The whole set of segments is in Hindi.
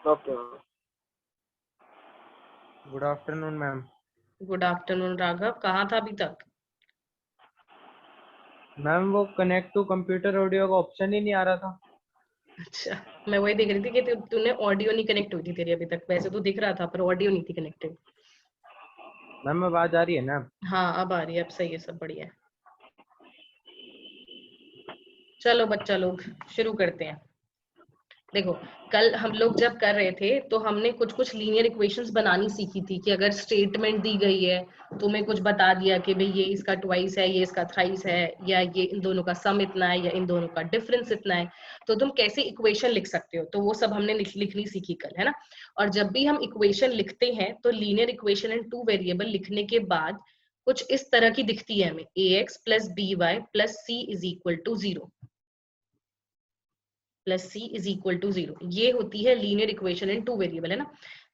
Okay. Good afternoon ma'am. Good afternoon Raghav, कहाँ था अभी तक? मैम वो कनेक्ट टू कंप्यूटर ऑडियो का ऑप्शन ही नहीं आ रहा था। अच्छा, मैं वही देख रही थी कि तूने ऑडियो नहीं कनेक्ट हुई थी तेरी अभी तक। वैसे तो दिख रहा था पर ऑडियो नहीं थी कनेक्टेड। मैम आवाज आ रही है ना? हाँ अब आ रही है, अब सही है, सब बढ़िया है। चलो बच्चा लोग शुरू करते हैं। देखो, कल हम लोग जब कर रहे थे तो हमने कुछ कुछ लीनियर इक्वेशंस बनानी सीखी थी कि अगर स्टेटमेंट दी गई है, तुम्हें कुछ बता दिया कि भाई ये इसका ट्वाइस है, ये इसका थ्राइस है, या ये इन दोनों का सम इतना है, या इन दोनों का डिफरेंस इतना है, तो तुम कैसे इक्वेशन लिख सकते हो, तो वो सब हमने लिखनी सीखी कल, है ना। और जब भी हम इक्वेशन लिखते हैं तो लीनियर इक्वेशन इन 2 वेरिएबल लिखने के बाद कुछ इस तरह की दिखती है हमें, ax plus b y plus c is equal to 0, plus c is equal to 0। ये होती है लीनियर इक्वेशन इन 2 वेरिएबल, है ना।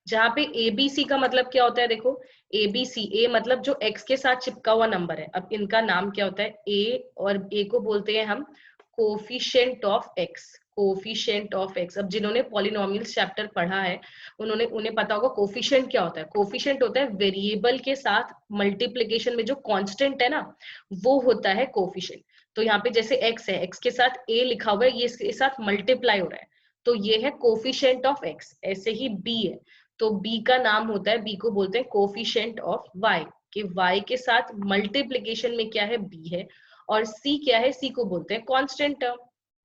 जहाँ पे एबीसी का मतलब क्या होता है, देखो एबीसी, ए मतलब जो एक्स के साथ चिपका हुआ नंबर है। अब इनका नाम क्या होता है, ए, और ए को बोलते हैं हम coefficient of x, coefficient of x. अब जिन्होंने पॉलिनोमियल्स चैप्टर पढ़ा है उन्हें पता होगा कोफिशिएंट क्या होता है। कोफिशिएंट होता है वेरिएबल के साथ मल्टीप्लिकेशन में जो कांस्टेंट है ना, वो होता है कोफिशिएंट। तो यहाँ पे जैसे x है, x के साथ a लिखा हुआ है, ये इसके साथ मल्टीप्लाई हो रहा है, तो ये है कोफिशिएंट ऑफ x। ऐसे ही b है, तो b का नाम होता है, b को बोलते हैं कोफिशिएंट ऑफ y, कि y के साथ मल्टीप्लिकेशन में क्या है, b है। और c क्या है, c को बोलते हैं कांस्टेंट टर्म,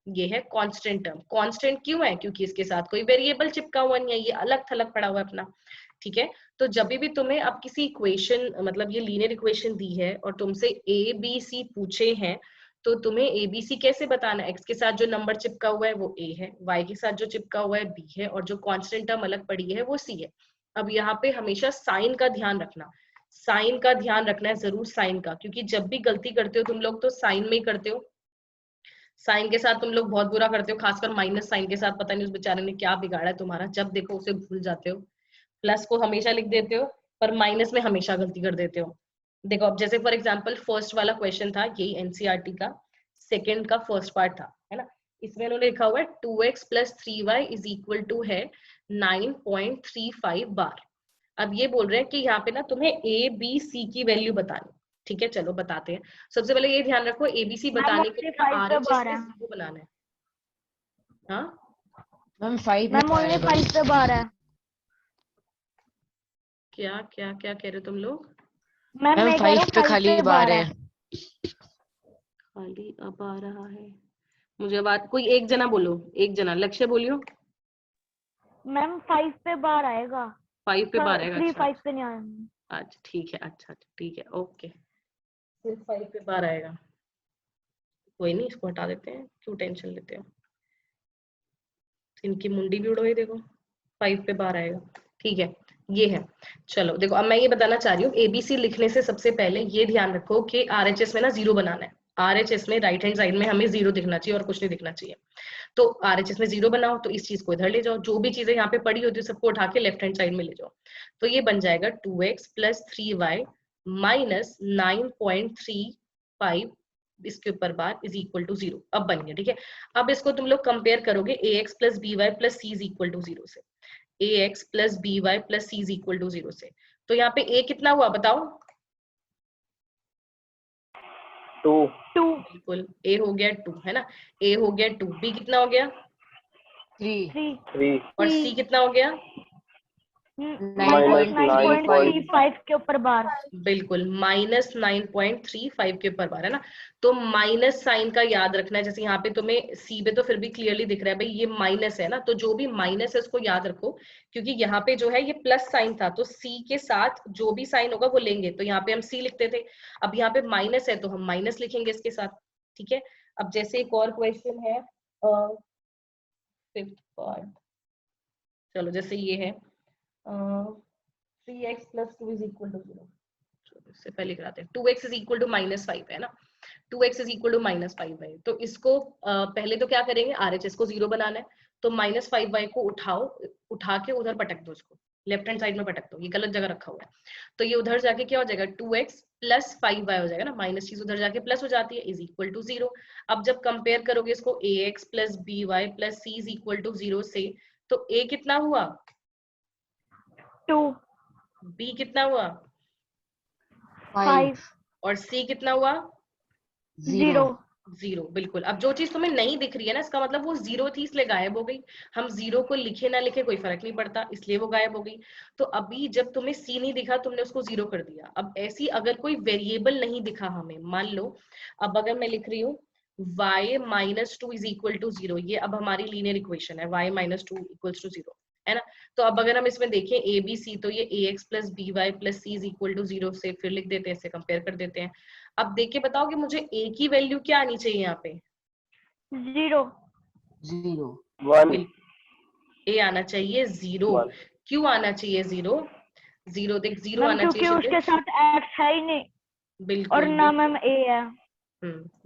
ये है कांस्टेंट टर्म। कांस्टेंट क्यों है, क्योंकि इसके साथ कोई वेरिएबल चिपका हुआ नहीं है, ये अलग थलग पड़ा हुआ है अपना, ठीक है। तो जब भी तुम्हें अब किसी इक्वेशन, मतलब ये लीनियर इक्वेशन दी है और तुमसे a b c पूछे हैं, तो तुम्हें एबीसी कैसे बताना है, एक्स के साथ जो नंबर चिपका हुआ है वो ए है, वाई के साथ जो चिपका हुआ है बी है, और जो कांस्टेंट टर्म अलग पड़ी है वो सी है। अब यहाँ पे हमेशा साइन का ध्यान रखना, साइन का ध्यान रखना है जरूर, साइन का, क्योंकि जब भी गलती करते हो तुम लोग तो साइन में ही करते हो। साइन के साथ तुम लोग बहुत बुरा करते हो, खासकर माइनस साइन के साथ। पता नहीं उस बेचारे ने क्या बिगाड़ा है तुम्हारा, जब देखो उसे भूल जाते हो। प्लस को हमेशा लिख देते हो पर माइनस में हमेशा गलती कर देते हो। देखो अब जैसे फॉर एग्जांपल फर्स्ट वाला क्वेश्चन था, यही एनसीईआरटी का सेकंड का फर्स्ट पार्ट था, है ना। इसमें उन्होंने लिखा हुआ है 2x plus 3y is equal to है 9.35 बार। अब ये बोल रहे हैं कि यहाँ पे ना तुम्हें ए बी सी की वैल्यू बतानी, ठीक है, चलो बताते हैं। सबसे पहले ये ध्यान रखो, एबीसी बताने के लिए आरएचएस में 0 बनाना है। हाँ मैम 5 मैम ओनली 5 पे बार है। क्या क्या क्या कह रहे हो तुम लोग? मैम मैं कह रहा हूँ 5 पे बार है। खाली अब आ रहा है मुझे बात। कोई एक जना बोलो, एक जना, लक्ष्य बोलियो। मैम 5 पे बार आएगा, 5 पे बार आएगा? 3 अच्छा 5 पे नहीं आएगा। अच्छा ठीक है, अच्छा ठीक है, ओके, सिर्फ 5 पे बार आएगा, कोई नहीं, इसको हटा देते हैं, क्यों टेंशन लेते हो। इनकी मुंडी भी उड़ो, ही देखो 5 पे बार आएगा, ठीक है, ये है। चलो देखो अब मैं ये बताना चाह रही हूँ, एबीसी लिखने से सबसे पहले ये ध्यान रखो कि आरएचएस में ना 0 बनाना है। आरएचएस में राइट हैंड साइड में हमें 0 दिखना चाहिए और कुछ नहीं दिखना चाहिए। तो आरएचएस में 0 बनाओ, तो इस चीज को इधर ले जाओ, जो भी चीजें यहाँ पे पड़ी होती है सबको उठा के लेफ्ट हैंड साइड में ले जाओ। तो ये बन जाएगा 2x प्लस 3y माइनस 9.35 इसके ऊपर बार इज इक्वल टू 0। अब बन गया, ठीक है। अब इसको तुम लोग कंपेयर करोगे ax plus b y plus c is equal to 0 से, ax plus b y plus c is equal to 0 से। तो यहाँ पे a कितना हुआ बताओ? 2। बिल्कुल, a हो गया 2, है ना, a हो गया 2, b कितना हो गया? 3 और c कितना हो गया? माइनस 9.35 के ऊपर बार। बिल्कुल, माइनस 9.35 के ऊपर बार, है ना। तो माइनस साइन का याद रखना है, जैसे यहाँ पे तुम्हें सी पे तो फिर भी क्लियरली दिख रहा है भाई ये माइनस है ना, तो जो भी माइनस है उसको याद रखो, क्योंकि यहाँ पे जो है ये प्लस साइन था, तो सी के साथ जो भी साइन होगा वो लेंगे, तो यहाँ पे हम सी लिखते थे, अब यहाँ पे माइनस है तो हम माइनस लिखेंगे इसके साथ, ठीक है। अब जैसे एक और क्वेश्चन है फिफ्थ पार्ट, चलो जैसे ये है 3x plus 2 is equal to 0, इससे पहले कराते हैं। 2x is equal to minus 5 है ना, 2x is equal to minus 5 है, तो इसको पहले तो क्या करेंगे, आरएचएस को 0 बनाना है, तो माइनस 5y को उठा के उधर पटक दो, इसको लेफ्ट हैंड साइड में पटक दो, ये गलत जगह रखा हुआ है, तो ये उधर जाके क्या हो जाएगा 2x प्लस 5y हो जाएगा ना, माइनस चीज उधर जाके प्लस हो जाती है, इज इक्वल टू 0। अब जब कंपेयर करोगे इसको ax plus b y plus c is equal to 0 से, तो ए कितना हुआ, 2 बी कितना हुआ, 5 और सी कितना हुआ, 0 0। बिल्कुल। अब जो चीज तुम्हें नहीं दिख रही है ना, इसका मतलब वो 0 थी इसलिए गायब हो गई। हम 0 को लिखे ना लिखे कोई फर्क नहीं पड़ता, इसलिए वो गायब हो गई। तो अभी जब तुम्हें सी नहीं दिखा, तुमने उसको 0 कर दिया। अब ऐसी अगर कोई वेरिएबल नहीं दिखा हमें, मान लो अब अगर मैं लिख रही हूँ y minus 2 is equal to 0, ये अब हमारी लीनियर इक्वेशन है, y माइनस 2 इक्वल्स टू 0, है ना। तो अब अगर हम इसमें देखें ए बी सी, तो ये ax plus b y plus c is equal to 0 से फिर लिख देते हैं, इसे कंपेयर कर देते हैं। अब देख के बताओ कि मुझे a की वैल्यू क्या आनी चाहिए यहाँ पे, 0 1 a आना चाहिए 0। 1 क्यों आना चाहिए 0, 0 देख 0 मैम आना क्योंकि चाहिए उसके क्षितिज। साथ x है ही नहीं और बिल्कुल ना बिल्कुल। मैम a है।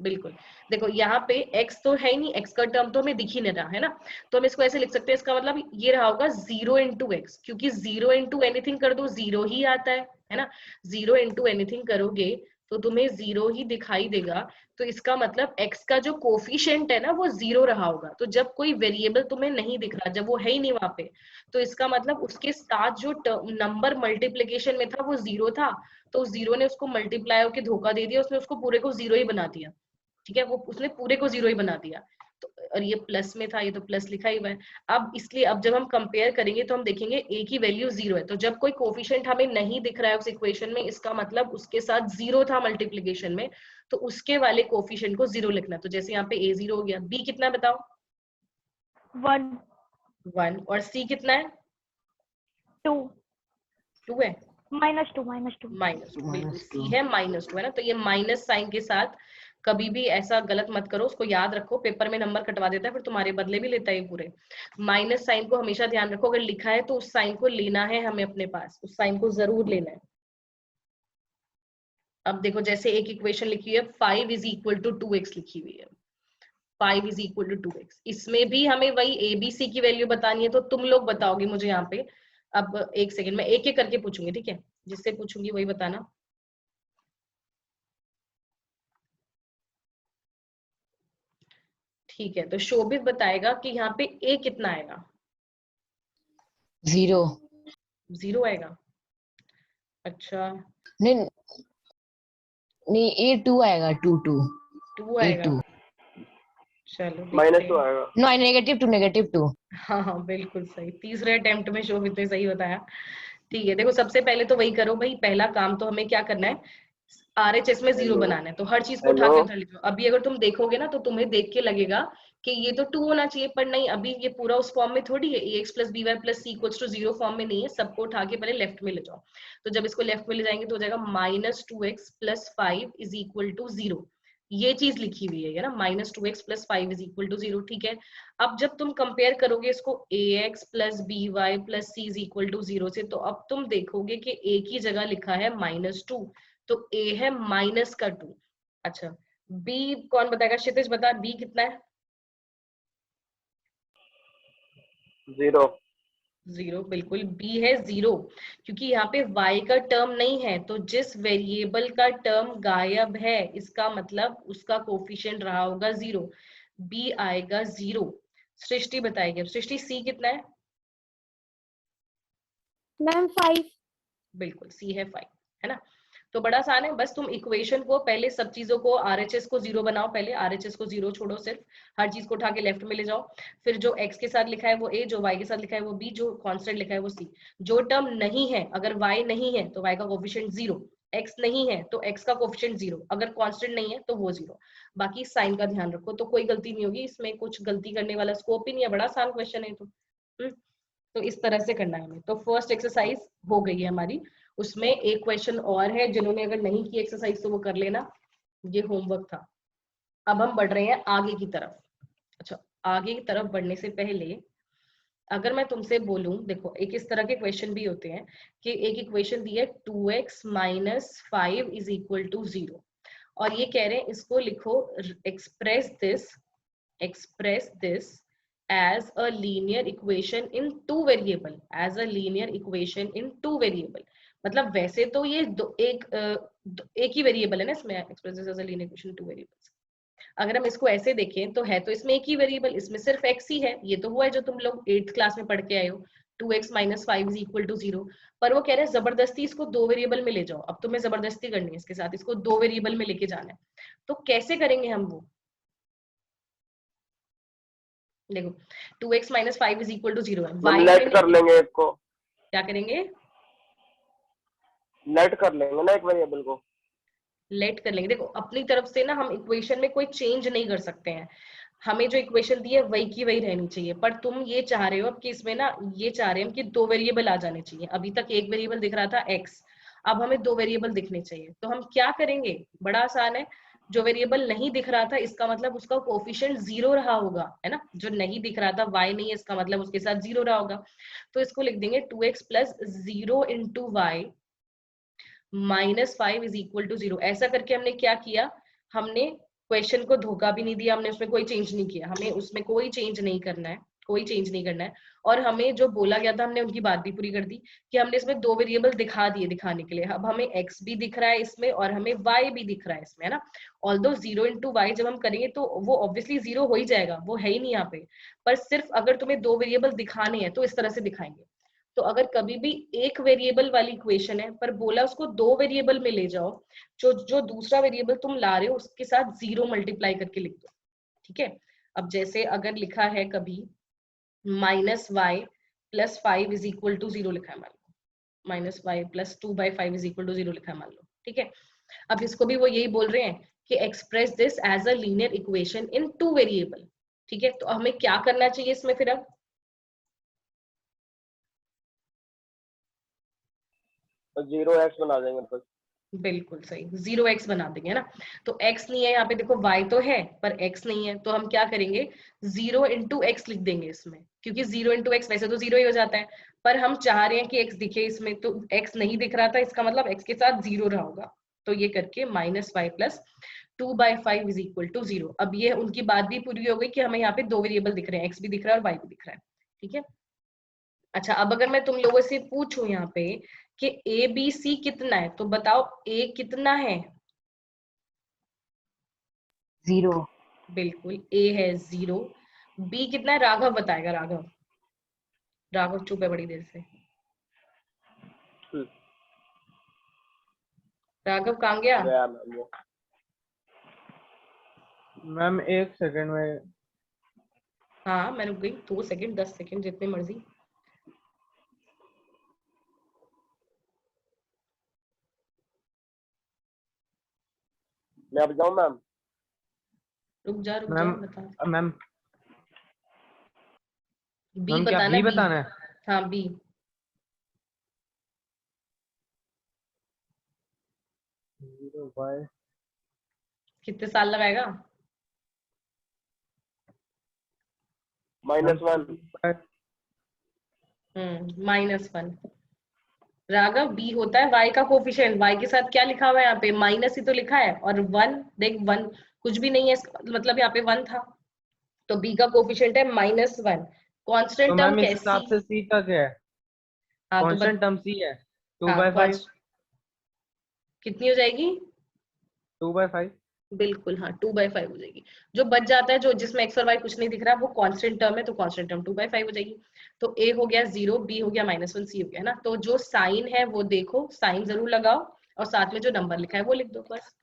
बिल्कुल। देखो यहाँ पे x तो है ही नहीं, x का टर्म तो हमें दिख ही नहीं रहा है ना, तो हम इसको ऐसे लिख सकते हैं, इसका मतलब ये रहा होगा 0 इंटू एक्स, क्योंकि 0 इंटू एनीथिंग कर दो 0 ही आता है ना। 0 इंटू एनीथिंग करोगे तो तुम्हें 0 ही दिखाई देगा, तो इसका मतलब x का जो कोफिशिएंट है ना वो 0 रहा होगा। तो जब कोई वेरिएबल तुम्हें नहीं दिख रहा, जब वो है ही नहीं वहां पे, तो इसका मतलब उसके साथ जो नंबर मल्टीप्लीकेशन में था वो 0 था, तो 0 ने उसको मल्टीप्लाई होकर धोखा दे दिया, उसने उसको पूरे को 0 ही बना दिया। ठीक है, वो उसने पूरे को 0 ही बना दिया। तो और ये प्लस में था, ये तो प्लस लिखा ही हुआ है। अब इसलिए अब जब हम कंपेयर करेंगे तो हम देखेंगे a की वैल्यू 0 है, तो जब कोई कोफिशिएंट हमें नहीं दिख रहा है उस इक्वेशन में, इसका मतलब उसके साथ 0 था मल्टीप्लीकेशन में, तो उसके वाले कोफिशिएंट को 0 लिखना। तो जैसे यहाँ पे a 0 हो गया, b कितना बताओ, 1 1, और c कितना है, 2 2 है, -2 -2, बिल्कुल c है -2, है ना। तो ये माइनस साइन के साथ कभी भी ऐसा गलत मत करो, उसको याद रखो, पेपर में नंबर कटवा देता है, फिर तुम्हारे बदले भी लेता है पूरे। माइनस साइन को हमेशा ध्यान रखो, अगर लिखा है तो उस साइन को लेना है हमें अपने पास, उस साइन को जरूर लेना है। अब देखो जैसे एक इक्वेशन लिखी है 5 इज इक्वल टू 2x लिखी हुई है, 5 इज इक्वल टू 2x, इसमें भी हमें वही एबीसी की वैल्यू बतानी है, तो तुम लोग बताओगे मुझे यहाँ पे। अब एक सेकंड में एक एक करके पूछूंगी, ठीक है, जिससे पूछूंगी वही बताना। ठीक है, तो शोभित बताएगा कि यहाँ पे ए कितना आएगा, 0 0 आएगा। अच्छा, नहीं नहीं A2 आएगा, 2 2 आएगा, A2 चलो माइनस देखते 2 हैं। आएगा। नो -2 हाँ हाँ बिल्कुल सही, तीसरे अटेम्प्ट में शोभित ने सही बताया। ठीक है, देखो सबसे पहले तो वही करो भाई, पहला काम तो हमें क्या करना है, आरएचएस में 0 हेलो बनाना है, तो हर चीज को उठा के उधर लिखो। अभी अगर तुम देखोगे ना तो तुम्हें देख के लगेगा कि ये तो 2 होना चाहिए, पर नहीं, अभी ये पूरा उस फॉर्म में थोड़ी है, ax plus b y plus c equals to 0 form में नहीं है, सबको उठा के पहले लेफ्ट में ले जाओ। तो जब इसको लेफ्ट में ले जाएंगे तो हो जाएगा -2x plus 5 is equal to 0, ये चीज लिखी हुई है ना, -2x plus 5 is equal to 0। ठीक है, अब जब तुम कंपेयर करोगे इसको ax plus b y plus c is equal to 0 से, तो अब तुम देखोगे कि a की जगह लिखा है -2, तो a है माइनस का 2। अच्छा, b कौन बताएगा, क्षितिज बता, b कितना है, 0 0, बिल्कुल b है 0, क्योंकि यहाँ पे y का टर्म नहीं है, तो जिस वेरिएबल का टर्म गायब है इसका मतलब उसका कोफिशिएंट रहा होगा 0, b आएगा 0। सृष्टि बताएगी, अब सृष्टि c कितना है, मैम 5 बिल्कुल c है 5, है ना। तो बड़ा आसान है, बस तुम इक्वेशन को पहले सब चीजों को आरएचएस को 0 बनाओ, पहले आरएचएस को 0 छोड़ो, सिर्फ हर चीज को उठा के लेफ्ट में ले जाओ। फिर जो x के साथ लिखा है वो a, जो y के साथ लिखा है वो b, जो कांस्टेंट लिखा है वो c। जो टर्म नहीं है, अगर y नहीं है तो y का कोफिशिएंट 0, x नहीं है तो x का कोफिशिएंट 0, अगर कांस्टेंट नहीं है तो वो 0। बाकी साइन का ध्यान रखो, तो कोई गलती नहीं होगी इसमें, कुछ गलती करने वाला स्कोप ही नहीं है, बड़ा आसान क्वेश्चन है तो इस तरह से करना है हमें। तो फर्स्ट एक्सरसाइज हो गई है हमारी, उसमें एक क्वेश्चन और है, जिन्होंने अगर नहीं की एक्सरसाइज तो वो कर लेना, ये होमवर्क था। अब हम बढ़ रहे हैं आगे की तरफ। अच्छा, आगे की तरफ बढ़ने से पहले अगर मैं तुमसे बोलूं, देखो एक इस तरह के क्वेश्चन भी होते हैं कि एक इक्वेशन दी है 2x minus 5 is equal to 0, और ये कह रहे हैं इसको लिखो, express this as a linear equation in two variable, as a linear equation in two variable। मतलब वैसे तो ये एक ही वेरिएबल है ना इसमें, expresses as a linear equation in two variables, अगर हम इसको ऐसे देखें तो है तो इसमें एक ही वेरिएबल, इसमें सिर्फ x ही है, ये तो हुआ है जो तुम लोग 8th क्लास में पढ़ के आए हो, 2x - 5 = 0। पर वो कह रहे हैं जबरदस्ती इसको 2 वेरिएबल में ले जाओ, अब तुम्हें जबरदस्ती करनी है इसके साथ, इसको 2 वेरिएबल में लेके जाना है। तो कैसे करेंगे हम वो? देखो 2x - 5 = 0 है, हम लेट कर लेंगे एक को, क्या करेंगे? लेट कर लेंगे ना एक वेरिएबल को, लेट कर लेंगे। देखो अपनी तरफ से ना हम इक्वेशन में कोई चेंज नहीं कर सकते हैं, हमें जो इक्वेशन दी है वही की वही रहनी चाहिए। पर तुम ये चाह रहे हो अब कि इसमें ना ये चाह रहे हैं कि 2 वेरिएबल आ जाने चाहिए, अभी तक एक वेरिएबल दिख रहा था x, अब हमें 2 वेरिएबल दिखने चाहिए। तो हम क्या करेंगे? बड़ा आसान है, जो वेरिएबल नहीं दिख रहा था इसका मतलब उसका कोएफिशिएंट 0 रहा होगा, है ना। जो नहीं दिख रहा था y नहीं है, इसका मतलब उसके साथ 0 रहा होगा। तो इसको लिख देंगे 2x + 0 × y -5 = 0। ऐसा करके हमने क्या किया, हमने क्वेश्चन को धोखा भी नहीं दिया, हमने उसमें कोई चेंज नहीं किया, हमें उसमें कोई चेंज नहीं करना है, कोई चेंज नहीं करना है। और हमें जो बोला गया था हमने उनकी बात भी पूरी कर दी कि हमने इसमें 2 वेरिएबल दिखा दिए दिखाने के लिए। अब हमें x भी दिख रहा है इसमें और हमें y भी दिख रहा है इसमें, है ना। ऑल्दो 0 × y जब हम करेंगे तो वो ऑब्वियसली 0 हो ही जाएगा, वो है ही नहीं यहाँ पे। पर सिर्फ अगर तुम्हें 2 वेरिएबल दिखाने हैं तो इस तरह से दिखाएंगे। तो अगर कभी भी एक वेरिएबल वाली इक्वेशन है पर बोला उसको 2 वेरिएबल में ले जाओ, जो दूसरा वेरिएबल तुम ला रहे हो उसके साथ 0 मल्टीप्लाई करके लिख दो, ठीक है। अब जैसे अगर लिखा है कभी -y + 5 = 0 लिखा है मान लो, -y + 2/5 = 0 लिखा है मान लो, ठीक है। अब इसको भी वो यही बोल रहे हैं कि express this as a linear equation in 2 variable, ठीक है। तो हमें क्या करना चाहिए इसमें फिर? अब 0x बना देंगे बस। बिल्कुल सही, 0x बना देंगे ना। तो x नहीं है यहाँ पे, देखो y तो है पर x नहीं है, तो हम क्या करेंगे 0 × x लिख देंगे इसमें, क्योंकि 0 × x वैसे तो 0 ही हो जाता है, पर हम चाह रहे हैं कि x दिखे इसमें, तो x नहीं दिख रहा था इसका मतलब x के साथ 0 रहा होगा। तो ये करके -y + 2/5 = 0। अब ये उनकी बात भी पूरी हो गई कि हमें यहाँ पे 2 वेरिएबल दिख रहे हैं, x भी दिख रहा है और y भी दिख रहा है, ठीक है। अच्छा अब अगर मैं तुम लोगों से पूछूं यहाँ पे कि ABC कितना है, तो बताओ A कितना है? 0। बिल्कुल A है 0। B कितना है? राघव बताएगा, राघव। राघव चुप है बड़ी देर से। राघव कहाँ गया? गया मैम वो। मैम 1 सेकंड में। हाँ मैं रुक गई, 2 सेकंड 10 सेकंड जितने मर्जी। मैं अब जाऊँ मैम? रुक जा मैम बता। मैम बी मैम क्या बताना बी B। बताना है? हाँ B। कितने साल लगाएगा? -1। -1। राघव B होता है y का कोफिशिएंट, y के साथ क्या लिखा हुआ है यहाँ पे? माइनस ही तो लिखा है, और 1 देख 1 कुछ भी नहीं है, मतलब यहाँ पे 1 था, तो B का कोफिशिएंट है -1। तो कांस्टेंट टर्म मैम इस कैसी? हिसाब से C का क्या है? हाँ तो कांस्टेंट टर्म C है, हाँ 2/5। कितनी हो जाएगी? 2/5। बिल्कुल हाँ 2/5 हो जाएगी। जो बच जाता है, जो जिसमें x और y कुछ नहीं दिख रहा, वो कांस्टेंट टर्म है, तो कांस्टेंट टर्म 2/5 हो जाएगी। तो A हो गया 0, B हो गया -1, C हो गया, है ना। तो जो साइन है वो देखो, साइन जरूर लगाओ और साथ में जो नंबर लिखा है वो लिख दो, बस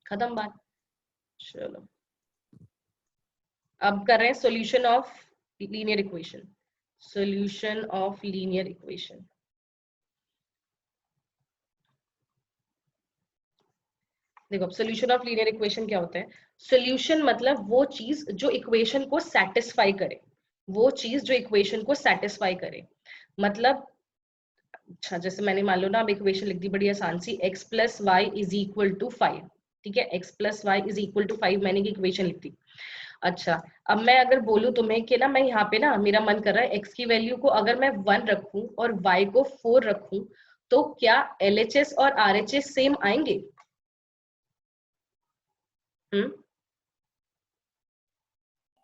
खत्म बात। चलो अब कर रहे हैं solution of linear equation. Solution of linear equation. देखो अब सॉल्यूशन ऑफ लीनियर इक्वेशन क्या होता है? सॉल्यूशन मतलब वो चीज जो इक्वेशन को सेटिस्फाई करे, वो चीज जो इक्वेशन को सेटिस्फाई करे। मतलब अच्छा जैसे मैंने मान लो ना अब इक्वेशन लिख दी बड़ी आसान सी, x + y = 5, ठीक है। x + y = 5 मैंने की इक्वेशन लिख दी। अच्छा अब मैं अगर बोलूं तुम्हें कि ना मैं यहाँ पे ना मेरा मन कर रहा है x की वैल्यू को अगर मैं 1 रखूं और y को 4 रखूं, तो क्या LHS और RHS सेम आएंगे?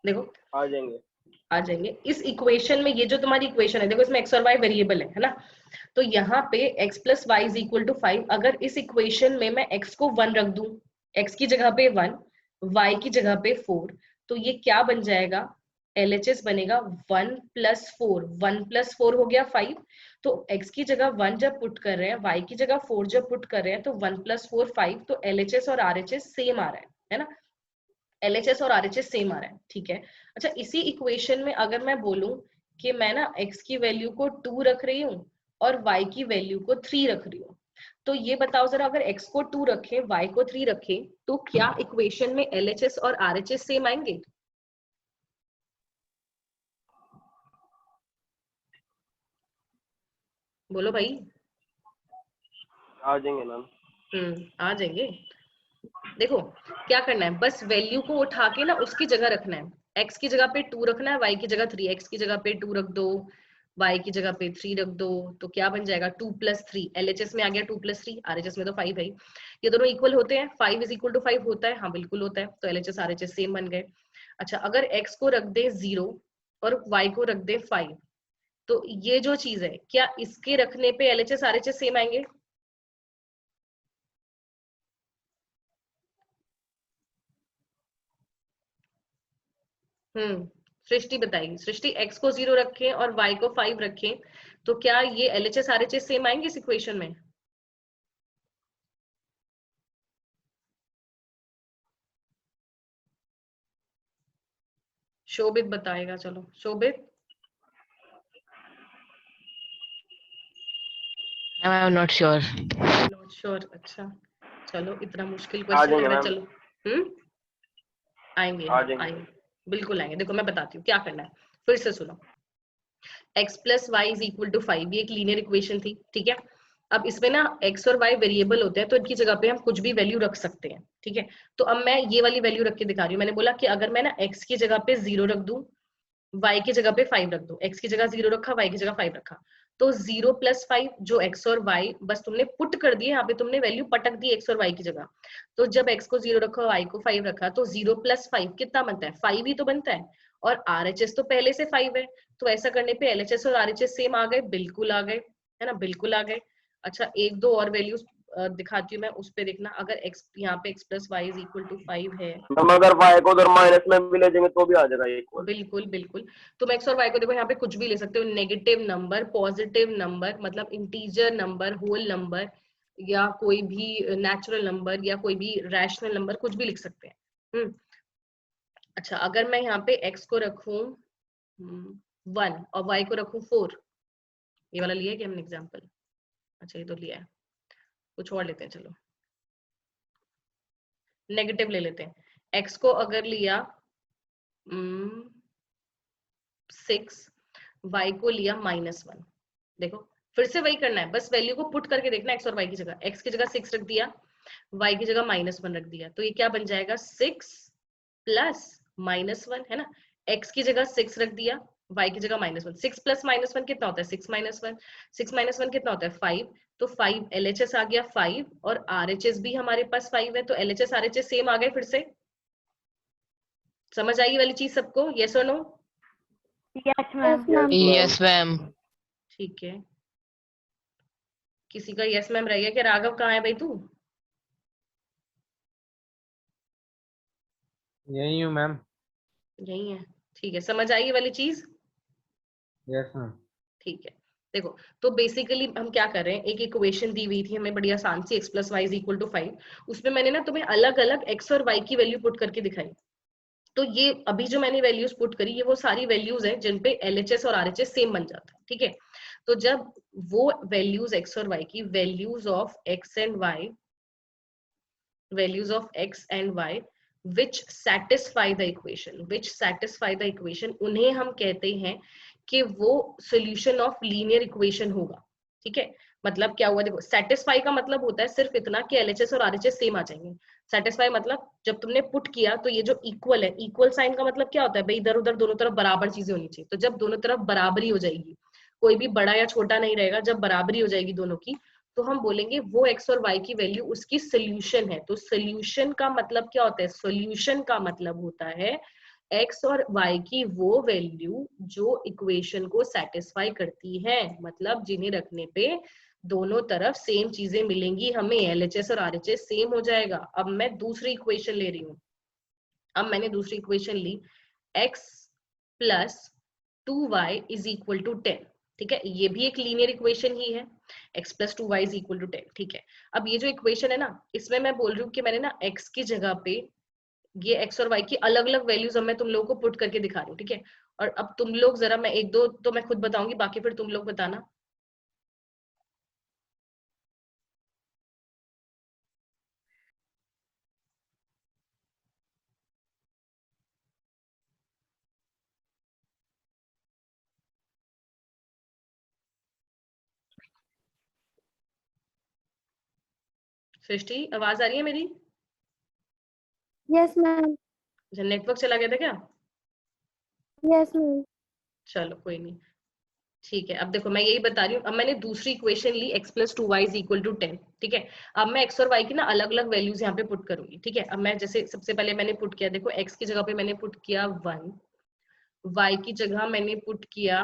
देखो आ जाएंगे। आ जाएंगे। इस इक्वेशन में ये जो तुम्हारी इक्वेशन है, देखो इसमें x और y वेरिएबल है ना। तो यहाँ पे x + y = 5, अगर इस इक्वेशन में मैं x को 1 रख दूं, x की जगह पे 1, y की जगह पे 4, तो ये क्या बन जाएगा, LHS बनेगा 1 + 4, 1 + 4 हो गया 5, तो x की जगह 1 जब पुट कर रहे हैं, y की जगह 4 जब पुट कर रहे हैं, तो 1 + 4 5, तो LHS और RHS सेम आ रहा है ना, LHS और RHS सेम आ रहा है, ठीक है। अच्छा, इसी इक्वेशन में अगर मैं बोलूं कि मैं ना x की वैल्यू को 2 रख रही हूँ और y की वैल्यू को 3 रख रही हूँ, तो ये बताओ जरा, अगर x को 2 रखें, y को 3 रखें, तो क्या इक्वेशन में LHS और RHS सेम आएंगे? बोलो भाई। आ जाएंगे मैम। आ जाएंगे। देखो क्या करना है, बस वैल्यू को उठा के ना उसकी जगह रखना है, x की जगह पे 2 रखना है, y की जगह 3, x की जगह पे 2 रख दो, y की जगह पे 3 रख दो, तो क्या बन जाएगा 2 + 3, LHS में आ गया 2 + 3, RHS में तो 5 है, ये दोनों इक्वल होते हैं, 5 = 5 होता है, हाँ बिल्कुल होता है, तो LHS RHS सेम बन गए। अच्छा, अगर x को रख दे 0 और y को रख दे 5, तो ये जो चीज है, क्या इसके रखने पे LHS RHS सेम आएंगे? सृष्टि बताएगी। सृष्टि, x को 0 रखें और y को 5 रखें, तो क्या ये LHS RHS सेम आएंगे इस इक्वेशन में? शोभित बताएगा, चलो Shobhit. I am not sure. Not sure, अच्छा चलो, इतना मुश्किल आ क्वेश्चन लग जाएंगे रहा है, मैम। चलो आएंगे, आ हाँ जाएंगे। आएंगे, बिल्कुल आएंगे। देखो मैं बताती हूँ क्या करना है, फिर से सुनो। x + y = 5, ये एक लीनियर इक्वेशन थी, ठीक है। अब इसमें ना x और y वेरिएबल होते हैं, तो इनकी जगह पे हम कुछ भी वैल्यू रख सकते हैं, ठीक है। तो अब मैं ये वाली वैल्यू रख के दिखा रही हूँ। मैंने बोला कि अगर मैं ना x की जगह पे 0 रख दूं, y की जगह पे 5 रख दो, x की जगह 0 रखा, y की जगह 5 रखा, तो 0 + 5 जो x और y बस तुमने पुट कर दिए, यहाँ पे तुमने वैल्यू पटक दी x और y की जगह। तो जब x को 0 रखा, y को 5 रखा, तो 0 + 5 कितना बनता है, 5 ही तो बनता है, और RHS तो पहले से 5 है, तो ऐसा करने पे LHS और RHS सेम आ गए, बिल्कुल आ गए, है ना, बिल्कुल आ गए। अच्छा, एक दो और वैल्यूज दिखाती हूँ मैं, उस पे देखना। अगर x यहाँ पे x + y = 5 है, हम अगर y को उधर माइनस में भी ले जाएंगे तो भी आ जाएगा इक्वल। बिल्कुल बिल्कुल, तुम x और y को देखो, यहाँ पे कुछ भी ले सकते हो, नेगेटिव नंबर, पॉजिटिव नंबर, मतलब इंटीजर नंबर, होल नंबर, या कोई भी नेचुरल नंबर, या कोई भी रैशनल नंबर, कुछ भी लिख सकते हैं। अच्छा, अगर मैं यहाँ पे x को रखूं 1 और y को रखूं 4, ये वाला लिया है कि हमने एग्जाम्पल? अच्छा, ये तो लिया है, कुछ और लेते हैं, चलो नेगेटिव ले लेते हैं। x को अगर लिया 6, y को लिया -1, देखो फिर से वही करना है, बस वैल्यू को पुट करके देखना, x और y की जगह, x की जगह 6 रख दिया, y की जगह -1 रख दिया, तो ये क्या बन जाएगा 6 + -1, है ना। x की जगह 6 रख दिया, y की जगह -1, 6 + -1 कितना होता है 6 - 1, 6 - 1 कितना होता है 5, तो 5 LHS आ गया 5, और RHS भी हमारे पास 5 है, तो LHS RHS सेम आ गए। फिर से समझ आई वाली चीज सबको, यस और no? Yes ma'am. Yes ma'am. ठीक है, किसी का यस मैम रह गया क्या? राघव कहाँ है भाई तू? यही हूँ मैम। यही है, ठीक है, समझ आई ये वाली चीज? Yes ma'am. ठीक है, देखो तो बेसिकली हम क्या कर रहे हैं, एक इक्वेशन दी हुई थी हमें बड़ी आसान सी, x + y = 5, उसमें मैंने ना तुम्हें अलग अलग x और y की वैल्यू पुट करके दिखाई। तो ये अभी जो मैंने वैल्यूज पुट करी, ये वो सारी वैल्यूज हैं जिन पे LHS और RHS सेम बन जाता है, ठीक है। तो जब वो वैल्यूज x और y की, values of x and y, values of x and y which satisfy the equation, उन्हें हम कहते हैं कि वो solution of linear equation होगा, ठीक है। मतलब क्या हुआ, देखो satisfy का मतलब होता है सिर्फ इतना कि LHS और RHS सेम आ जाएंगे। satisfy मतलब जब तुमने पुट किया, तो ये जो इक्वल है, इक्वल साइन का मतलब क्या होता है भाई, इधर उधर दोनों तरफ बराबर चीजें होनी चाहिए। तो जब दोनों तरफ बराबरी हो जाएगी, कोई भी बड़ा या छोटा नहीं रहेगा, जब बराबरी हो जाएगी दोनों की, तो हम बोलेंगे वो x और y की वैल्यू उसकी सोल्यूशन है। तो सोल्यूशन का मतलब क्या होता है, सोल्यूशन का मतलब होता है x और y की वो वैल्यू जो इक्वेशन को सेटिस्फाई करती है, मतलब जिन्हें रखने पे दोनों तरफ सेम चीजें मिलेंगी हमें, LHS और RHS सेम हो जाएगा। अब मैं दूसरी इक्वेशन ले रही हूँ, अब मैंने दूसरी इक्वेशन ली, x plus 2y is equal to 10, ठीक है, ये भी एक लीनियर इक्वेशन ही है, x plus 2y is equal to 10, ठीक है। अब ये जो इक्वेशन है ना, इसमें मैं बोल रही हूँ कि मैंने ना x की जगह पे ये x और y की अलग अलग वैल्यूज अब मैं तुम लोगों को पुट करके दिखा रही हूँ, ठीक है। और अब तुम लोग जरा, मैं एक दो तो मैं खुद बताऊंगी, बाकी फिर तुम लोग बताना। सृष्टि, आवाज आ रही है मेरी? Yes ma'am. अच्छा, नेटवर्क चला गया था क्या? Yes ma'am. चलो कोई नहीं, ठीक है। अब देखो मैं यही बता रही हूँ, अब मैंने दूसरी इक्वेशन ली x plus 2y is equal to 10, ठीक है। अब मैं x और y की ना अलग अलग वैल्यूज यहाँ पे पुट करूंगी, ठीक है। अब मैं जैसे सबसे पहले मैंने पुट किया, देखो x की जगह पे मैंने पुट किया 1, y की जगह मैंने पुट किया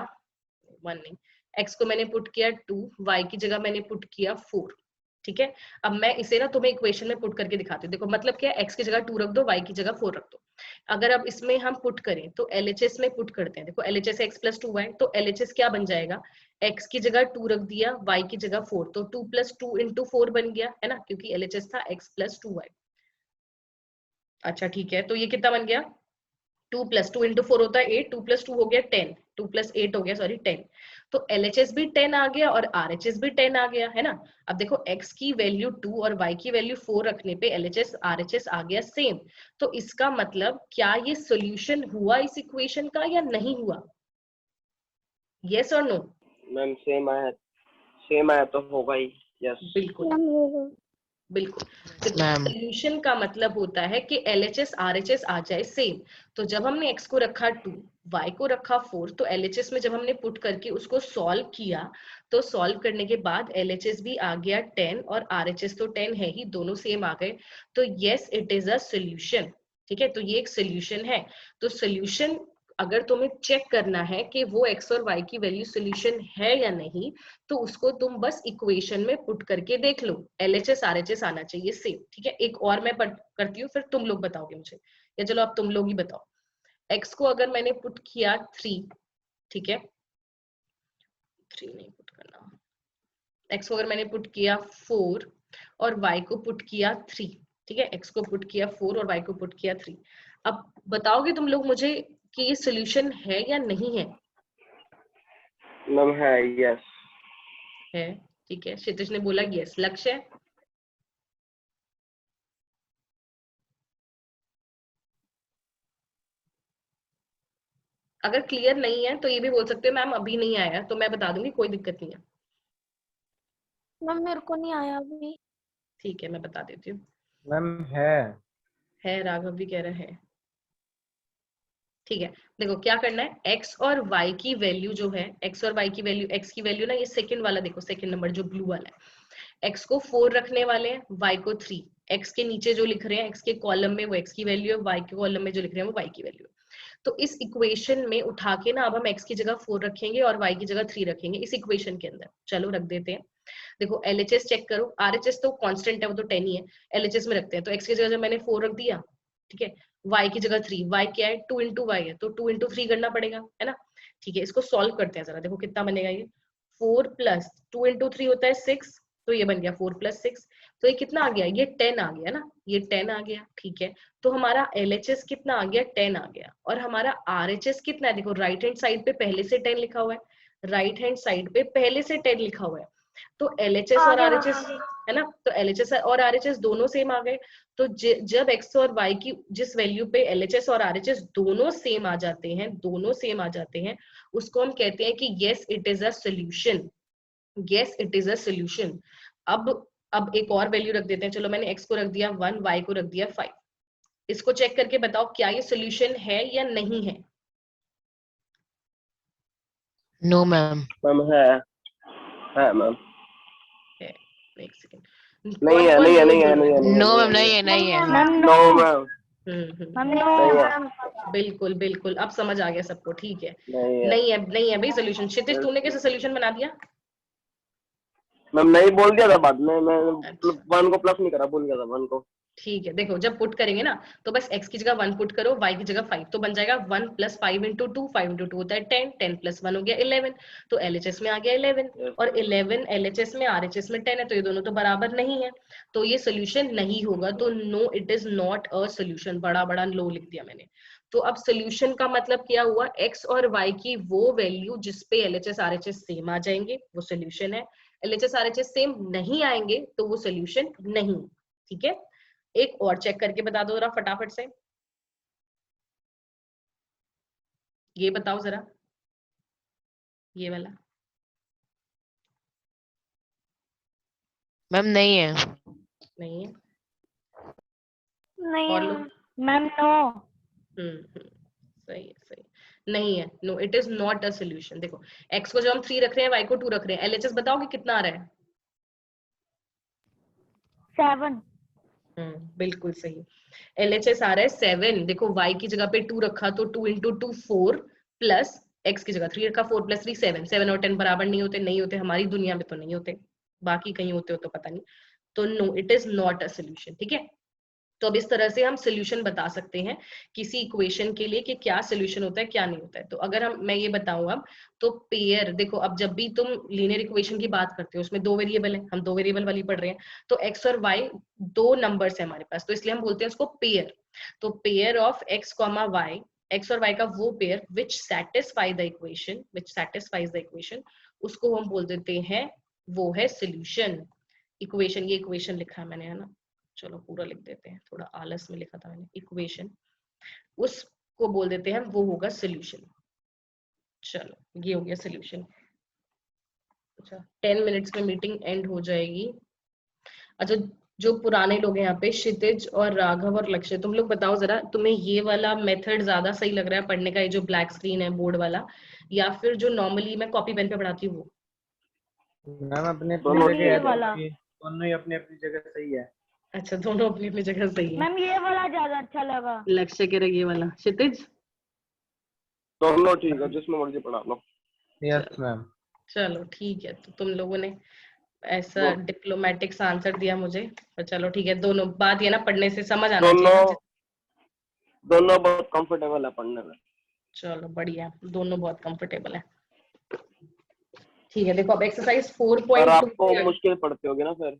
1 नहीं, x को मैंने पुट किया 2, y की जगह मैंने पुट किया 4, ठीक है। अब मैं इसे ना तुम्हें इक्वेशन में पुट करके दिखाती हूँ। देखो मतलब क्या है, x की जगह 2 रख दो, y की जगह 4 रख दो। अगर अब इसमें हम पुट करें तो LHS में पुट करते हैं, देखो LHS x प्लस 2y, तो LHS क्या बन जाएगा, x की जगह 2 रख दिया, y की जगह 4, तो 2 प्लस 2 इंटू 4 बन गया, है ना, क्योंकि LHS था x प्लस 2y। अच्छा ठीक है, तो ये कितना बन गया, 2 प्लस 2 इंटू 4 होता है 8, 2 प्लस 2 हो गया 10, 2 प्लस 8 हो गया, सॉरी 10। तो LHS भी 10 आ गया और RHS भी 10 आ गया, है ना। अब देखो x की वैल्यू 2 और y की वैल्यू 4 रखने पे LHS RHS आ गया सेम। तो इसका मतलब क्या ये सोल्यूशन हुआ इस इक्वेशन का या नहीं हुआ? यस और नो? मैम सेम आया तो होगा ही। यस बिल्कुल मैम होगा। बिल्कुल। मैम सोल्यूशन का मतलब होता है कि LHS RHS आ जाए सेम। तो जब हमने x को रखा 2, y को रखा 4, तो LHS में जब हमने पुट करके उसको सॉल्व किया, तो सॉल्व करने के बाद LHS भी आ गया 10 और RHS तो 10 है ही, दोनों सेम आ गए। तो yes it is a solution, ठीक है। तो ये एक सोल्यूशन है। तो सोल्यूशन अगर तुम्हें चेक करना है कि वो x और y की वैल्यू सोल्यूशन है या नहीं, तो उसको तुम बस इक्वेशन में पुट करके देख लो, LHS RHS आना चाहिए सेम, ठीक है। एक और मैं करती हूँ, फिर तुम लोग बताओगे मुझे, या चलो अब तुम लोग ही बताओ। x को अगर मैंने पुट किया 3, ठीक है, 3 नहीं पुट करना, x को अगर मैंने पुट किया 4 और y को पुट किया 3, ठीक है, x को पुट किया 4 और y को पुट किया 3। अब बताओगे तुम लोग मुझे कि ये सोल्यूशन है या नहीं है? मैम है। यस है, ठीक है। क्षितिज ने बोला यस। लक्ष्य? अगर क्लियर नहीं है तो ये भी बोल सकते हो मैम अभी नहीं आया, तो मैं बता दूंगी, कोई दिक्कत नहीं है। मैम मेरे को नहीं आया अभी। ठीक है, मैं बता देती हूँ। मैम है। राघव भी कह रहा है। ठीक है, देखो क्या करना है, x और y की वैल्यू जो है, x और y की वैल्यू, x की वैल्यू ना ये सेकंड वाला देखो, सेकंड नंबर जो ब्लू वाला है, x को 4 रखने वाले हैं, y को 3। x के नीचे जो लिख रहे हैं, x के कॉलम में वो x की वैल्यू है, y के कॉलम में जो लिख रहे हैं वो y की वैल्यू है। तो इस इक्वेशन में उठा के ना अब हम x की जगह 4 रखेंगे और y की जगह 3 रखेंगे इस इक्वेशन के अंदर। चलो रख देते हैं। देखो LHS चेक करो, RHS तो कांस्टेंट है, वो तो 10 ही है, LHS में रखते हैं। तो x की जगह जब मैंने 4 रख दिया, ठीक है, y की जगह 3, y क्या है 2 इंटू वाई है, तो 2 इंटू 3 करना पड़ेगा, है ना। ठीक है, इसको सॉल्व करते हैं जरा, देखो कितना बनेगा ये, 4 प्लस 2 इंटू 3 होता है 6, तो ये बन गया 4 प्लस 6, तो ये कितना आ गया, ये 10 आ गया ना, ये 10 आ गया, ठीक है। तो हमारा LHS कितना आ गया, 10 आ गया। और हमारा RHS कितना है, देखो राइट हैंड साइड पे पहले से 10 लिखा हुआ है, राइट हैंड साइड पे पहले से 10 लिखा हुआ है, तो LHS और RHS है ना, तो LHS और RHS दोनों सेम आ गए। तो जब x और y की जिस वैल्यू पे LHS और RHS दोनों सेम आ जाते हैं, दोनों सेम आ जाते हैं, उसको हम कहते हैं कि yes it is a solution, yes it is a solution. अब एक और वैल्यू रख देते हैं, चलो मैंने x को रख दिया 1, y को रख दिया 5। इसको चेक करके बताओ क्या ये सोल्यूशन है या नहीं है? नो मैम मैम है मैम। एक सेकंड, नहीं है नहीं है नहीं है नहीं है नो मैम नहीं है नहीं है ma'am no ma'am ma'am no नहीं है मैम। बिल्कुल बिल्कुल, अब समझ आ गया सबको, ठीक है। नहीं है नहीं है भाई सोल्यूशन। क्षितिज तूने कैसे सोल्यूशन बना दिया? मैम नहीं बोल दिया था बाद में, मैं अच्छा 1 को प्लस नहीं करा, भूल गया था 1 को। ठीक है, देखो जब पुट करेंगे ना तो बस x की जगह 1 पुट करो, y की जगह 5, तो बन जाएगा 1 + 5 × 2, 5 × 2 होता है 10, 10 + 1 हो गया 11, तो LHS में आ गया 11, और 11 LHS में RHS में 10 है, तो ये दोनों तो बराबर नहीं है, तो ये सोल्यूशन नहीं होगा, तो no, it is not a solution, बड़ा बड़ा लो लिख दिया मैंने। तो अब सोल्यूशन का मतलब क्या हुआ, x और y की वो वैल्यू जिसपे LHS RHS सेम आ जाएंगे वो सोल्यूशन है, LHS RHS सेम नहीं आएंगे तो वो सोल्यूशन नहीं। ठीक है, एक और चेक करके बता दो जरा फटाफट से, ये बताओ जरा, ये वाला। मैम नहीं है। नहीं है, नहीं और है लोग? मैम। नो। सही है, सही, नहीं है, no, it is not a solution. देखो x को जब हम 3 रख रहे हैं, y को 2 रख रहे हैं, LHS बताओगे कितना आ रहा है? 7। बिल्कुल सही, LHS आ रहा है 7। देखो y की जगह पे 2 रखा तो 2 × 2 4, प्लस x की जगह 3 रखा, 4 + 3 7, 7 और 10 बराबर नहीं होते, नहीं होते, हमारी दुनिया में तो नहीं होते, बाकी कहीं होते हो तो पता नहीं, तो no, it is not a solution. ठीक है, तो अब इस तरह से हम सोल्यूशन बता सकते हैं किसी इक्वेशन के लिए कि क्या सोल्यूशन होता है क्या नहीं होता है। तो अगर मैं ये बताऊं अब, तो पेयर, देखो अब जब भी तुम लीनियर इक्वेशन की बात करते हो उसमें 2 वेरिएबल है, हम 2 वेरिएबल वाली पढ़ रहे हैं, तो x और y 2 नंबर्स है हमारे पास, तो इसलिए हम बोलते हैं उसको पेयर। तो pair of x, y, x और y का वो pair which satisfy the equation, which satisfies the equation, उसको हम बोल देते हैं वो है सोल्यूशन। इक्वेशन, ये इक्वेशन लिखा है मैंने, है ना, चलो पूरा लिख देते हैं, थोड़ा आलस में लिखा था मैंने, इक्वेशन, उसको बोल देते हैं वो होगा सोल्यूशन। चलो ये हो गया सोल्यूशन। अच्छा 10 मिनट्स में मीटिंग एंड हो जाएगी। अच्छा, जो पुराने लोग हैं यहाँ पे, क्षितिज और राघव और लक्ष्य, तुम लोग बताओ जरा, तुम्हें ये वाला मेथड ज्यादा सही लग रहा है पढ़ने का, ये जो ब्लैक स्क्रीन है बोर्ड वाला, या फिर जो नॉर्मली मैं कॉपी पेन पे पढ़ाती हूँ वो? मैम अपने अपनी दोनों जगह ये है, वाला। दोनों ही अपनी अपनी जगह सही है। अच्छा, दोनों अपनी अपनी जगह सही है। मैम ये वाला ज्यादा अच्छा लगा। लक्ष्य कह रहे ये वाला, क्षितिज? दोनों ठीक है, जिसमें मर्जी पढ़ा लो। Yes ma'am. चलो ठीक है, तो तुम लोगों ने ऐसा डिप्लोमेटिक सा आंसर दिया मुझे, तो चलो ठीक है, दोनों, बात ये ना पढ़ने से समझ आना चाहिए ना। दोनों बहुत कंफर्टेबल है पढ़ने में। चलो बढ़िया, दोनों बहुत कंफर्टेबल है। ठीक है, देखो अब एक्सरसाइज पर 4.2 आपको मुश्किल पड़ती होगी ना फिर?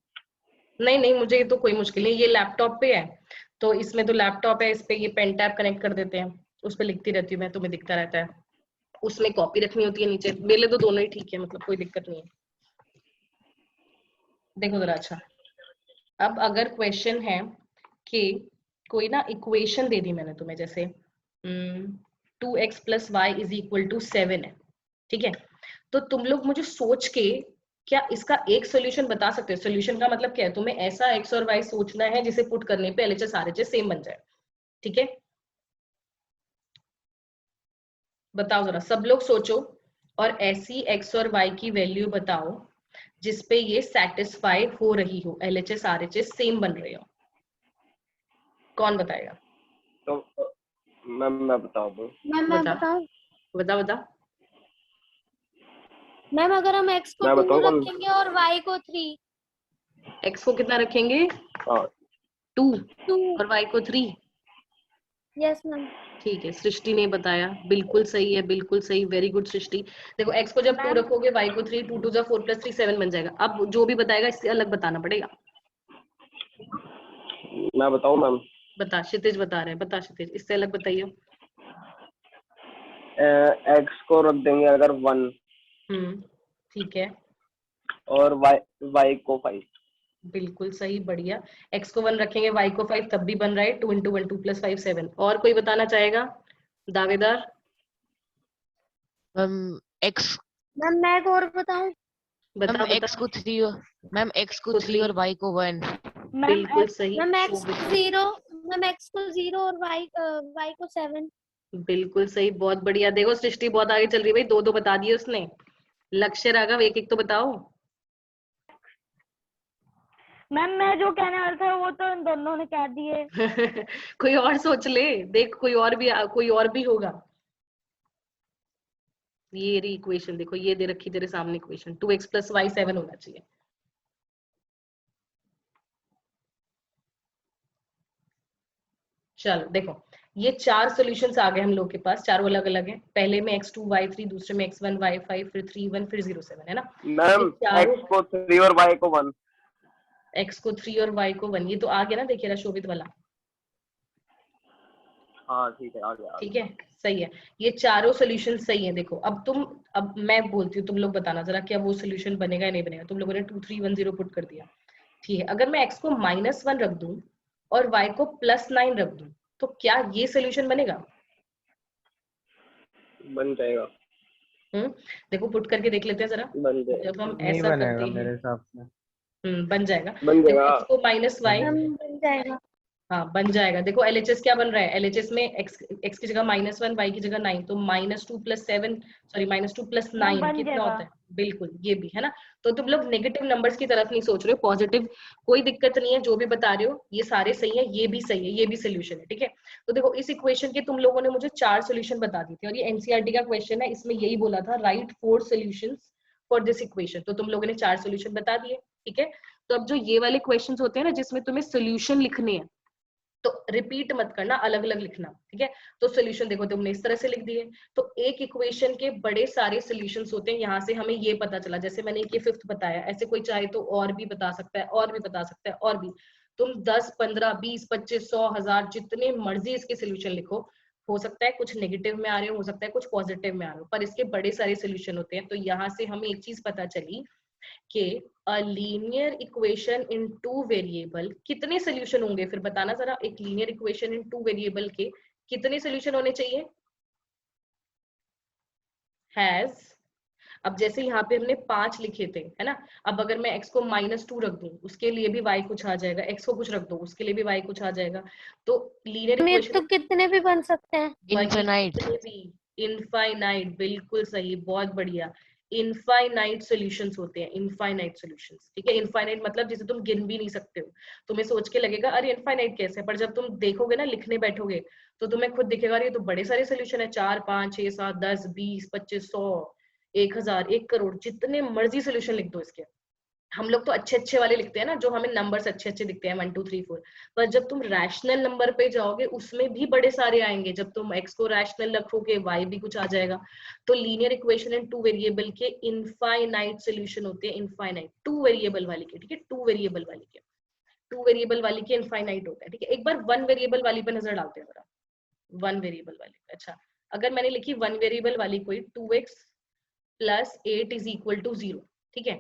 नहीं नहीं, मुझे ये तो कोई मुश्किल नहीं, ये लैपटॉप पे है, तो इसमें तो लैपटॉप है, इस पे ये पेन टैब कनेक्ट कर देते हैं, उस पे लिखती रहती हूँ मैं, तुम्हें दिखता रहता है, उसमें कॉपी रखनी होती है नीचे, मेरे लिए तो दोनों ही ठीक है, मतलब कोई दिक्कत नहीं है। देखो जरा, अच्छा अब अगर क्वेश्चन है कि कोई ना इक्वेशन दे दी मैंने तुम्हें, जैसे 2x + y = 7 है, ठीक है, तो तुम लोग मुझे सोच के क्या इसका एक सोल्यूशन बता सकते हो? सोल्यूशन का मतलब क्या है, तुम्हें ऐसा x और y सोचना है जिसे पुट करने पे LHS RHS सेम बन जाए। ठीक है, बताओ जरा, सब लोग सोचो, और ऐसी x और y की वैल्यू बताओ जिसपे ये सेटिस्फाई हो रही हो, LHS RHS सेम बन रहे हो। कौन बताएगा? तो मैं बता दूं। मैम मैं बताऊं? बता बता। मैम अगर हम x को मैं 2 बताऊं कौन? रखेंगे और y को 3। x को कितना रखेंगे? हाँ 2, 2। और y को 3। Yes ma'am. ठीक है, सृष्टि ने बताया, बिल्कुल सही है, बिल्कुल सही, वेरी गुड सृष्टि। देखो x को जब 2 मैम रखोगे, y को 3, 2 × 2 = 4 + 3 7 बन जाएगा। अब जो भी बताएगा इससे अलग बताना पड़ेगा। मैं बताऊं मैम? बता, क्षितिज बता रहे हैं, बता क्षितिज, इससे अलग बताइए। एक्स को रख देंगे अगर 1, ठीक है, और वाई को 5। बिल्कुल सही, बढ़िया। x को 1 रखेंगे, y को 5, तब भी बन रहा है 2 × 1 2 + 5 7। और कोई बताना चाहेगा दावेदार? मैम x मैम मैं एक और बताऊं? बता मैम बता। x को 3 मैम x को 3 और y को 1। मैम बिल्कुल सही, मैम x को 0, मैम x को 0 और y को 7। बिल्कुल सही, बहुत बढ़िया। देखो सृष्टि बहुत आगे चल रही है भाई, 2 बता दिए उसने। लक्ष्य, राघव, एक एक तो बताओ। मैम मैं जो कहने वाला था वो तो इन दोनों ने कह दिए। कोई और सोच ले, देख कोई और भी होगा। ये रही इक्वेशन, देखो ये दे रखी तेरे सामने इक्वेशन, 2x + y 7 होना चाहिए। चलो देखो, ये 4 सॉल्यूशंस आ गए हम लोग के पास, चारों अलग अलग हैं। पहले में x2 y3, दूसरे में x1 y5, फिर 3 1, फिर 0 7, है ना। मैम ये चारों x को 3 और y को 1। x को 3 और y को 1, ये तो आ गया ना, देखिए ना शोभित वाला। हाँ ठीक है, आ गया। ठीक है, सही है, ये चारों सोल्यूशन सही है। देखो अब मैं बोलती हूँ, तुम लोग बताना जरा क्या वो सोल्यूशन बनेगा या नहीं बनेगा। तुम लोगों ने 2 3 1 0 पुट कर दिया, ठीक है। अगर मैं x को -1 रख दूं और y को +9 रख दूं, तो क्या ये सोल्यूशन बनेगा? बन जाएगा। देखो पुट करके देख लेते हैं जरा। बन जाएगा। जब हम नहीं ऐसा बनेगा करते मेरे हैं, हिसाब से। बन जाएगा। बन देखो जाएगा। x को -y, मैम बन जाएगा। हाँ बन जाएगा। देखो LHS क्या बन रहा है, LHS में x की जगह -1, y की जगह 9, तो -2 + 7, सॉरी -2 + 9 बन कितना जाएगा। होता है? बिल्कुल, ये भी है ना। तो तुम लोग नेगेटिव नंबर्स की तरफ नहीं सोच रहे हो, पॉजिटिव, कोई दिक्कत नहीं है, जो भी बता रहे हो ये सारे सही है, ये भी सही है, ये भी सोल्यूशन है, ठीक है। तो देखो इस इक्वेशन के तुम लोगों ने मुझे 4 सोल्यूशन बता दिए थे, और ये एनसीईआरटी का क्वेश्चन है, इसमें यही बोला था, right 4 solutions for this equation. तो तुम लोगों ने 4 सोल्यूशन बता दिए, ठीक है। तो अब जो ये वाले क्वेश्चंस होते हैं ना, जिसमें तुम्हें सोल्यूशन लिखने हैं, तो रिपीट मत करना, अलग अलग लिखना, ठीक है। तो सोल्यूशन देखो तुमने इस तरह से लिख दिए। तो एक इक्वेशन के बड़े सारे सोल्यूशंस होते हैं, यहाँ से हमें ये पता चला, जैसे मैंने ये 5th बताया, ऐसे कोई चाहे तो और भी बता सकता है, और भी बता सकता है, और भी। तुम 10 15 20 25 100 1000 जितने मर्जी इसके सोल्यूशन लिखो, हो सकता है कुछ नेगेटिव में आ रहे हो सकता है कुछ पॉजिटिव में आ रहे हो, पर इसके बड़े सारे सोल्यूशन होते हैं। तो यहाँ से हमें एक चीज पता चली कि अ लीनियर इक्वेशन इन 2 वेरिएबल, कितने सोल्यूशन होंगे फिर बताना जरा। एक लीनियर इक्वेशन इन 2 वेरिएबल के कितने सोल्यूशन होने चाहिए? हैज, अब जैसे यहाँ पे हमने 5 लिखे थे, है ना। अब अगर मैं x को -2 रख दूं, उसके लिए भी y कुछ आ जाएगा, x को कुछ रख दो, उसके लिए भी y कुछ आ जाएगा। तो लीनियर ये इक्वेशन तो कितने भी बन सकते हैं। इनफिनाइट। इनफाइनाइट, बिल्कुल सही, बहुत बढ़िया। इनफाइनाइट सॉल्यूशंस होते हैं, इनफाइनाइट सॉल्यूशंस, ठीक है। इनफाइनाइट मतलब जिसे तुम गिन भी नहीं सकते हो। तुम्हें सोच के लगेगा अरे इनफाइनाइट कैसे है, पर जब तुम देखोगे ना, लिखने बैठोगे, तो तुम्हें खुद दिखेगा ये तो बड़े सारे सॉल्यूशन है, 4 5 6 7 10 20 25 100 1000 1 करोड़, जितने मर्जी सॉल्यूशन लिख दो इसके। हम लोग तो अच्छे अच्छे वाले लिखते हैं ना, जो हमें नंबर्स अच्छे अच्छे दिखते हैं 1 2 3 4, पर जब तुम रैशनल नंबर पे जाओगे उसमें भी बड़े सारे आएंगे। जब तुम x को रैशनल रखोगे y भी कुछ आ जाएगा। तो लीनियर इक्वेशन इन 2 वेरिएबल के इनफाइनाइट सॉल्यूशन होते हैं, इनफाइनाइट 2 वेरिएबल वाली के, ठीक है। 2 वेरिएबल वाली के, 2 वेरिएबल वाली के इनफाइनाइट होता है, ठीक है। एक बार 1 वेरिएबल वाली पे नजर डालते हैं जरा। 1 वेरिएबल वाली, अच्छा अगर मैंने लिखी 1 वेरिएबल वाली कोई 2x + 8 = 0, ठीक है।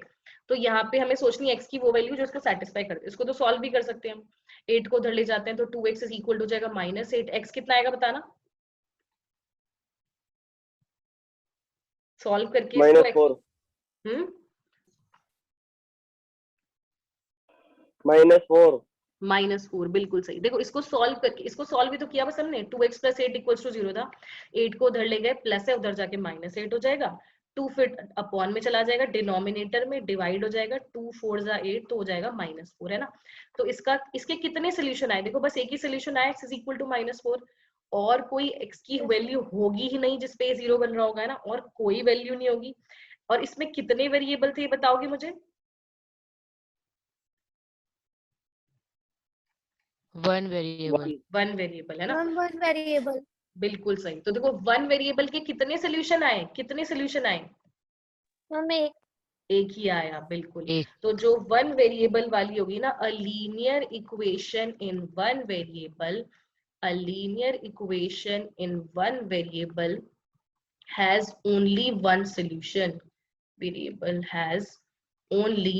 तो यहाँ पे हमें सोचनी है x की वो वैल्यू जो इसको सेटिस्फाई करते हैं। इसको तो सॉल्व भी कर सकते हैं हम, 8 को उधर ले जाते हैं तो 2x = हो जाएगा -8। x कितना आएगा बताना, सॉल्व करके इसको x, -4 -4 -4, बिल्कुल सही। देखो इसको सॉल्व करके, इसको सॉल्व भी तो किया बस हमने, 2x + 8 = 0 था, 8 को उधर ले गए, प्लस है, उधर जाके -8 हो जाएगा, 2 फिर अपॉन में चला जाएगा, डिनोमिनेटर में डिवाइड हो जाएगा, 2 4 = 8 तो हो जाएगा -4, है ना। तो इसके कितने सोल्यूशन आए? देखो बस एक ही सोल्यूशन आया, x = -4, और कोई x की वैल्यू होगी ही नहीं जिसपे 0 बन रहा होगा, है ना, और कोई वैल्यू नहीं होगी। और इसमें कितने वेरिएबल थे ये बताओगे मुझे? 1 वेरिएबल। 1 वेरिएबल, है ना, मैम 1 वेरिएबल। बिल्कुल सही। तो देखो 1 वेरिएबल के कितने सोल्यूशन आए, कितने सोल्यूशन आए? मैम एक ही आया, बिल्कुल। एक। तो जो 1 वेरिएबल वाली होगी ना, अ linear equation in 1 variable, a linear equation in 1 variable has only one solution, variable has only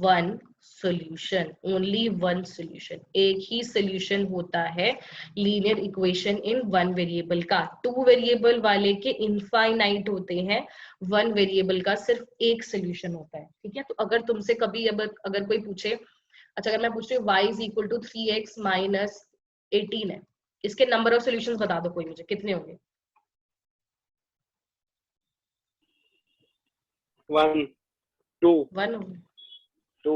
one solution, only one solution, एक ही solution होता है लीनियर इक्वेशन इन 1 वेरिएबल का। 2 वेरिएबल वाले के इनफाइनाइट होते हैं, 1 वेरिएबल का सिर्फ एक सोल्यूशन होता है, ठीक है। तो अगर तुमसे कभी अगर कोई पूछे, अच्छा अगर मैं पूछ रही हूँ y = 3x - 18 है, इसके नंबर ऑफ सोल्यूशंस बता दो कोई मुझे, कितने होंगे? 1 2 1 2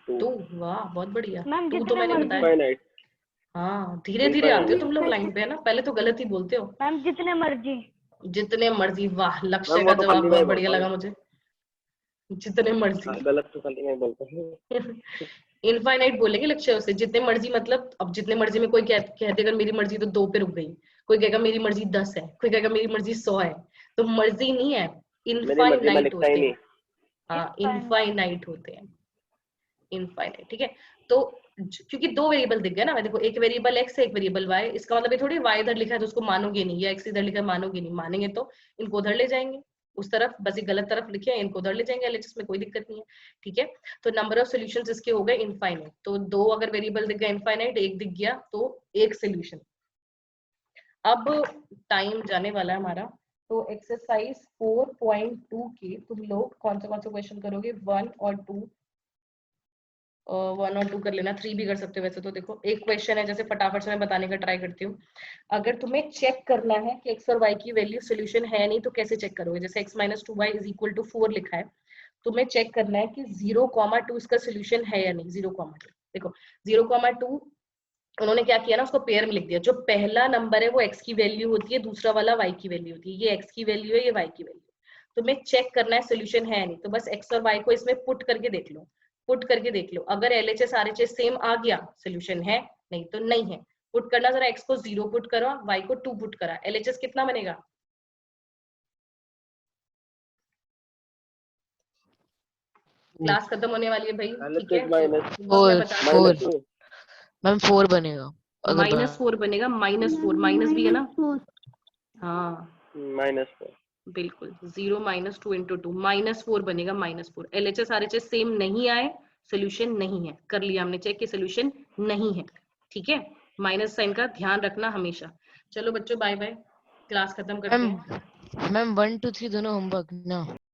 2, वाह बहुत बढ़िया। मैम 2 तो जितने मैंने मर्जी। बताया। इनफाइनाइट। हाँ धीरे धीरे आते हो तुम लोग लाइन पे, है ना, पहले तो गलत ही बोलते हो। मैम जितने मर्जी। जितने मर्जी, वाह, लक्ष्य मैम का वो तो जवाब खाली बहुत मैं बढ़िया बोलता लगा हूँ, मुझे, जितने मर्जी। गलत तो खाली मैं बोलता हूँ। इनफाइनाइट बोलेंगे लक्ष्य उसे, जितने मर्जी, मतलब अब जितने मर्जी में कोई कहते अगर मेरी मर्जी तो 2 पे रुक गई, कोई कहेगा मेरी मर्जी 10 है, कोई कहेगा मेरी मर्जी 100 है। तो मर्जी नहीं है, मेरी मर्जी मैं इनफाइनाइट लिखता होते ही हैं। नहीं। हाँ, इनफाइनाइट होते हैं, इनफाइनाइट। ठीक है, तो क्योंकि 2 वेरिएबल दिख गया ना, देखो एक वेरिएबल x है, एक वेरिएबल y, इसका मतलब ये थोड़ी y इधर लिखा है तो उसको मानोगे नहीं, या x इधर लिखा है मानोगे नहीं, मानेंगे तो इनको उधर ले जाएंगे उस तरफ, बस ये गलत तरफ लिखे हैं, इनको उधर ले जाएंगे LHS में, कोई दिक्कत नहीं है। ठीक है, तो नंबर ऑफ सॉल्यूशंस इसके हो गए इनफाइनाइट। तो 2 अगर वेरिएबल दिख गया इनफाइनाइट, 1 दिख गया तो 1 सॉल्यूशन। अब टाइम जाने वाला है हमारा, तो एक्सरसाइज 4.2 के तुम लोग कौन सा क्वेश्चन करोगे, 1 और 2, 1 और 2 कर लेना, 3 भी कर सकते हो वैसे तो। देखो एक क्वेश्चन है, जैसे फटाफट से मैं बताने का ट्राई करती हूँ। अगर तुम्हें चेक करना है कि x और y की वैल्यू सोल्यूशन है नहीं, तो कैसे चेक करोगे? जैसे x - 2y = 4 लिखा है, तुम्हें चेक करना है कि 0,2 इसका सोल्यूशन है या नहीं। 0,2 देखो 0,2 उन्होंने क्या किया ना, उसको पेयर में लिख दिया। जो पहला नंबर है वो x की वैल्यू होती है, दूसरा वाला y की वैल्यू होती है। ये x की वैल्यू है, ये y की वैल्यू। तुम्हें चेक करना है सोल्यूशन है नहीं, तो बस x और y को इसमें पुट करके देख लो, पुट करके देख लो। अगर LHS RHS सेम आ गया, सोल्यूशन है, नहीं तो नहीं है। पुट करना, जरा x को 0 पुट करो, y को 2 पुट करा, LHS कितना बनेगा? क्लास खत्म होने वाली है भाई, ठीक है? माइनस तो मैं बता रही हूँ, 4 मैम 4 बनेगा अगर -4 बनेगा, -4 माइनस भी है ना, हाँ -4 बिल्कुल। 0 - 2 × 2 -4 बनेगा, -4। LHS RHS सेम नहीं आए, सोल्यूशन नहीं है। कर लिया हमने चेक कि सोल्यूशन नहीं है। ठीक है, माइनस साइन का ध्यान रखना हमेशा। चलो बच्चों बाय बाय, क्लास खत्म करते हैं। मैम 1 2 3 दोनों होमवर्क ना